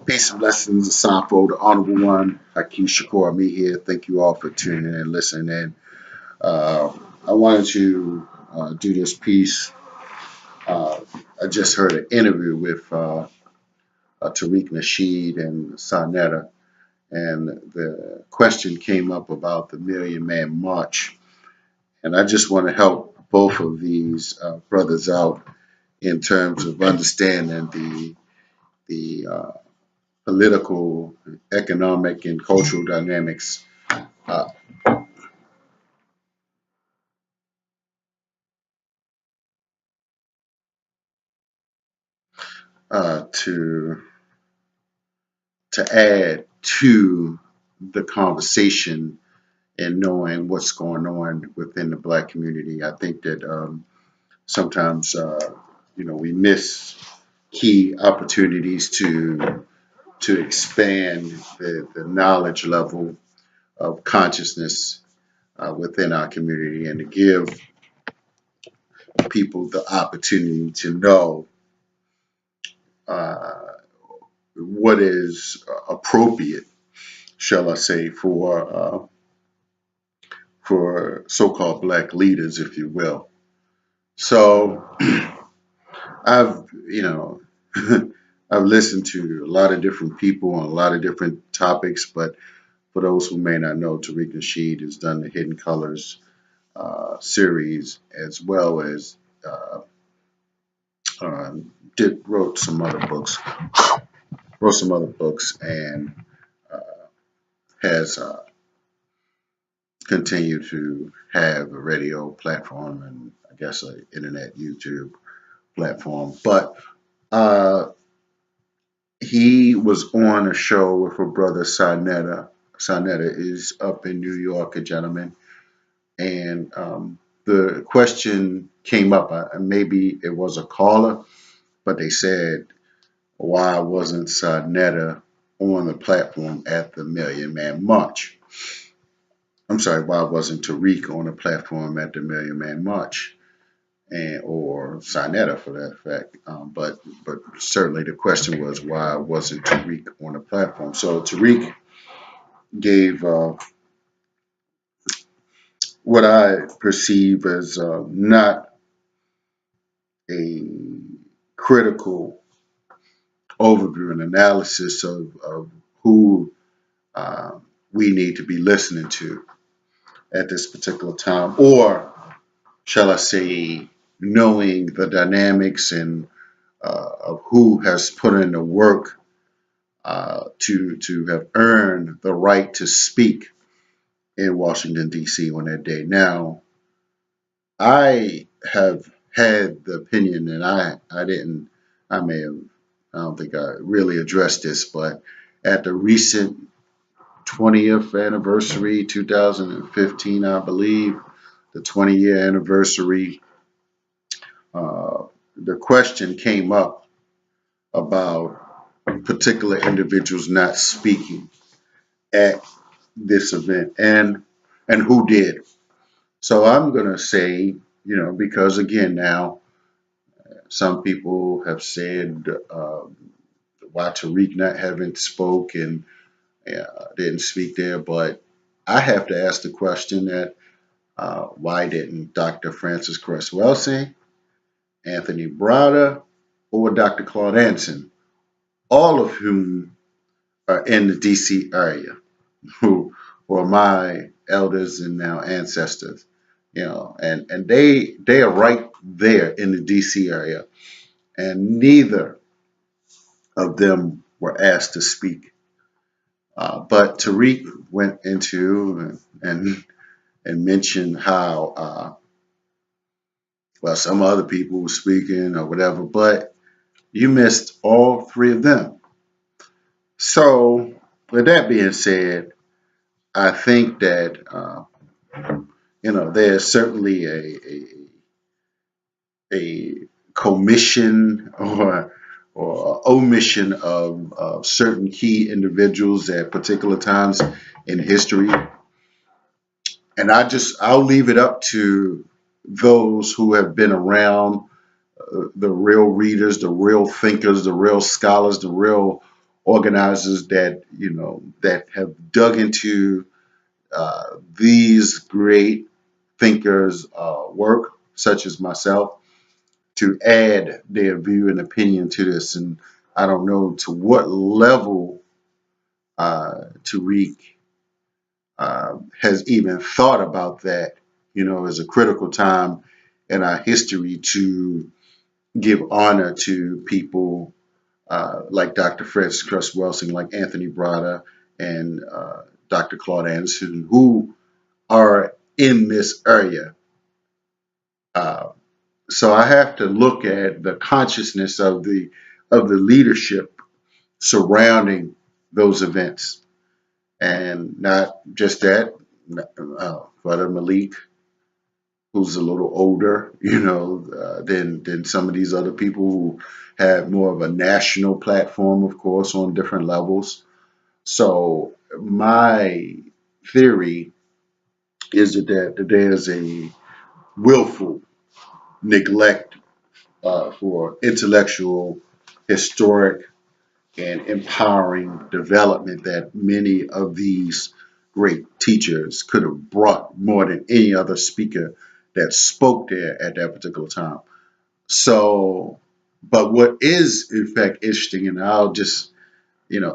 Peace and blessings, Asanfo, the Honorable One, Hakeem Shakur, me here. Thank you all for tuning in and listening in. I wanted to do this piece. Uh, I just heard an interview with Tariq, Nasheed and Sarnetta, and the question came up about the Million Man March. And I just want to help both of these brothers out in terms of understanding the political, economic, and cultural dynamics uh, to add to the conversation and knowing what's going on within the Black community. I think that sometimes we miss key opportunities to expand the knowledge level of consciousness within our community and to give people the opportunity to know uh, what is appropriate, shall I say, for so-called Black leaders, if you will. So I've I've listened to a lot of different people on a lot of different topics, but for those who may not know, Tariq Nasheed has done the Hidden Colors series as well as uh, did wrote some other books, and uh, has continued to have a radio platform and I guess an internet YouTube platform. But uh, he was on a show with her brother Sarnetta. Sarnetta is up in New York, a gentleman, and the question came up. Maybe it was a caller, but they said, why wasn't Sarnetta on the platform at the Million Man March? I'm sorry, why wasn't Tariq on the platform at the Million Man March? And or Sarnetta for that fact. But certainly the question was, why wasn't Tariq on the platform? So Tariq gave what I perceive as not a critical overview and analysis of who uh, we need to be listening to at this particular time, or shall I say, knowing the dynamics and of who has put in the work to have earned the right to speak in Washington D.C. on that day. Now, I have had the opinion, and I may have, I don't think I really addressed this, but at the recent 20th anniversary, 2015, I believe, the 20-year anniversary, uh, the question came up about particular individuals not speaking at this event and who did. So I'm going to say, because again now some people have said why Tariq not having spoke and didn't speak there, but I have to ask the question that why didn't Dr. Francis Cress Welsing, Anthony Browder, or Dr. Claud, all of whom are in the DC area, who were my elders and now ancestors, and they are right there in the DC area, and neither of them were asked to speak. But Tariq went into and mentioned how well some other people were speaking or whatever, but you missed all three of them. So with that being said, I think that there's certainly a commission or omission of certain key individuals at particular times in history, and I'll leave it up to those who have been around the real readers, the real thinkers, the real scholars, the real organizers that that have dug into these great thinkers' work, such as myself, to add their view and opinion to this. And I don't know to what level Tariq has even thought about that, as a critical time in our history to give honor to people like Dr. Cress Welsing, like Anthony Browder, and Dr. Claud Anderson, who are in this area. Uh, so I have to look at the consciousness of the leadership surrounding those events, and not just that, Brother Malik, who's a little older, than some of these other people who have more of a national platform, of course, on different levels. So my theory is that there's a willful neglect for intellectual, historic, and empowering development that many of these great teachers could have brought more than any other speaker that spoke there at that particular time. So, but what is in fact interesting, and I'll just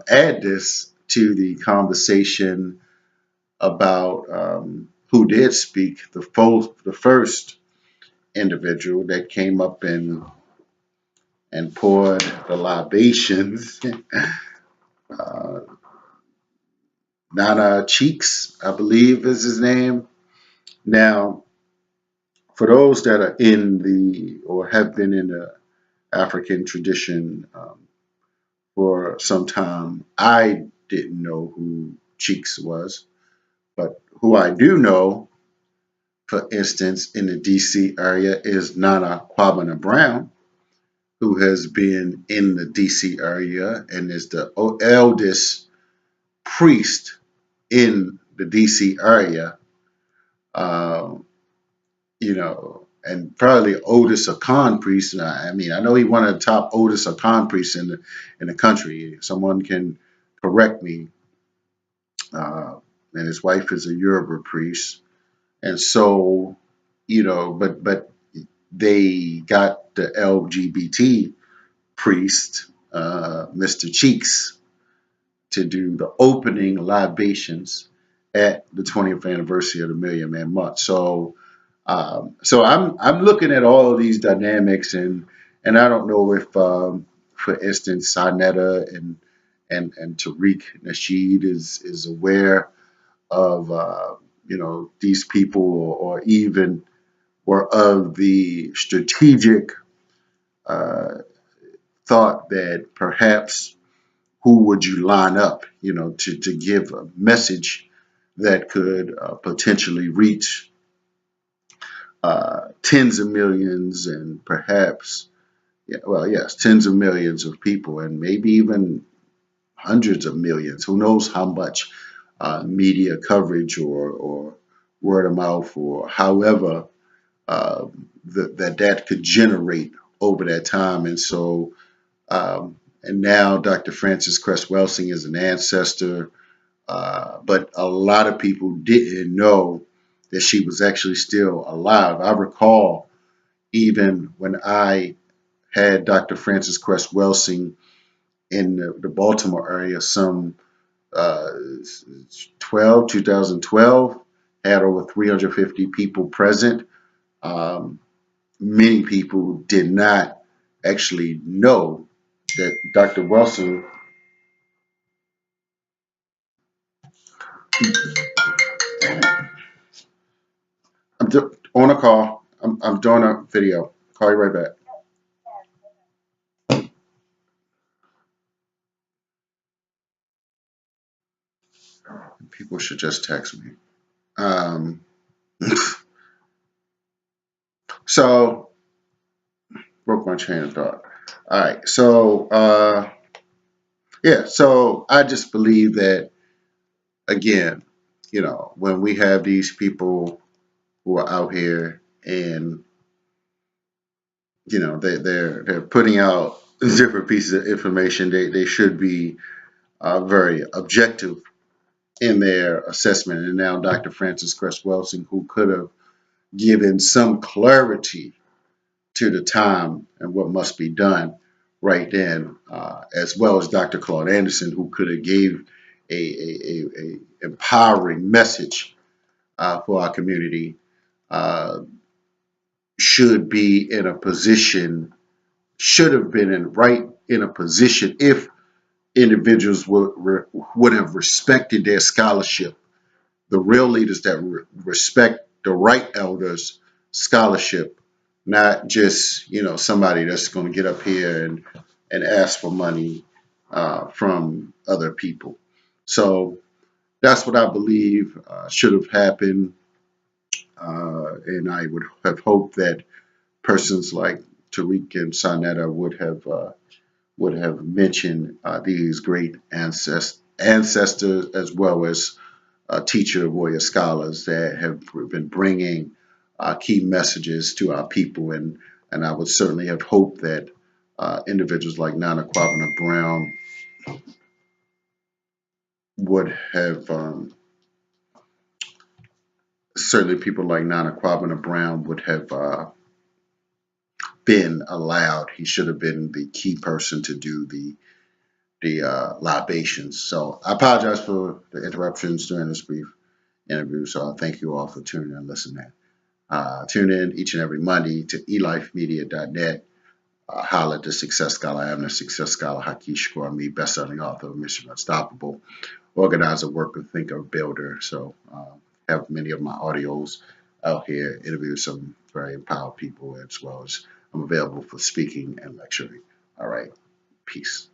add this to the conversation about who did speak, the first individual that came up and poured the libations, uh, Nana Cheeks, I believe is his name. Now, for those that are in the or have been in the African tradition for some time, I didn't know who Cheeks was, but who I do know, for instance, in the DC area is Nana Kwabena Brown, who has been in the DC area and is the eldest priest in the DC area. Um, and probably oldest Akan priest. I mean, I know he's one of the top oldest Akan priests in the country. Someone can correct me. And his wife is a Yoruba priest, and so but they got the LGBT priest, Mr. Cheeks, to do the opening libations at the 20th anniversary of the Million Man March. So I'm looking at all of these dynamics, and I don't know if, for instance, Sinetta and Tariq Nasheed is aware of these people, or even were of the strategic uh, thought that perhaps who would you line up, to give a message that could potentially reach tens of millions, and perhaps, yeah, well, yes, tens of millions of people, and maybe even hundreds of millions. Who knows how much media coverage or word of mouth, or however that could generate over that time. And so, and now Dr. Frances Cress Welsing is an ancestor, but a lot of people didn't know that she was actually still alive. I recall even when I had Dr. Frances Cress Welsing in the Baltimore area, some uh, 2012, had over 350 people present. Um, Many people did not actually know that Dr. Welsing. On a call. I'm doing a video. Call you right back. People should just text me. Um, so broke my train of thought. All right. So yeah. So I just believe that, again, when we have these people who are out here and they're putting out different pieces of information. They should be very objective in their assessment. And now Dr. Francis Cress Welsing, who could have given some clarity to the time and what must be done right then, as well as Dr. Claud Anderson, who could have gave a empowering message for our community, uh, should be in a position, should have been right in a position if individuals would have respected their scholarship, the real leaders that respect the right elders' scholarship, not just somebody that's going to get up here and ask for money from other people. So that's what I believe should have happened, and I would have hoped that persons like Tariq and Sonetta would have mentioned these great ancestors, as well as teacher warrior scholars that have been bringing key messages to our people, and I would certainly have hoped that individuals like Nana Kwabena Brown would have certainly people like Nana Kwabena Brown would have been allowed. He should have been the key person to do the libations. So I apologize for the interruptions during this brief interview. So I thank you all for tuning in and listening. Tune in each and every Monday to elifemedia.net. Holla at the Success Scholar. I am the Success Scholar, Haki Shakur, me, best-selling author of Mission Unstoppable, organizer, worker, thinker, builder. So have many of my audios out here, interview some very empowered people, as well as I'm available for speaking and lecturing. All right, peace.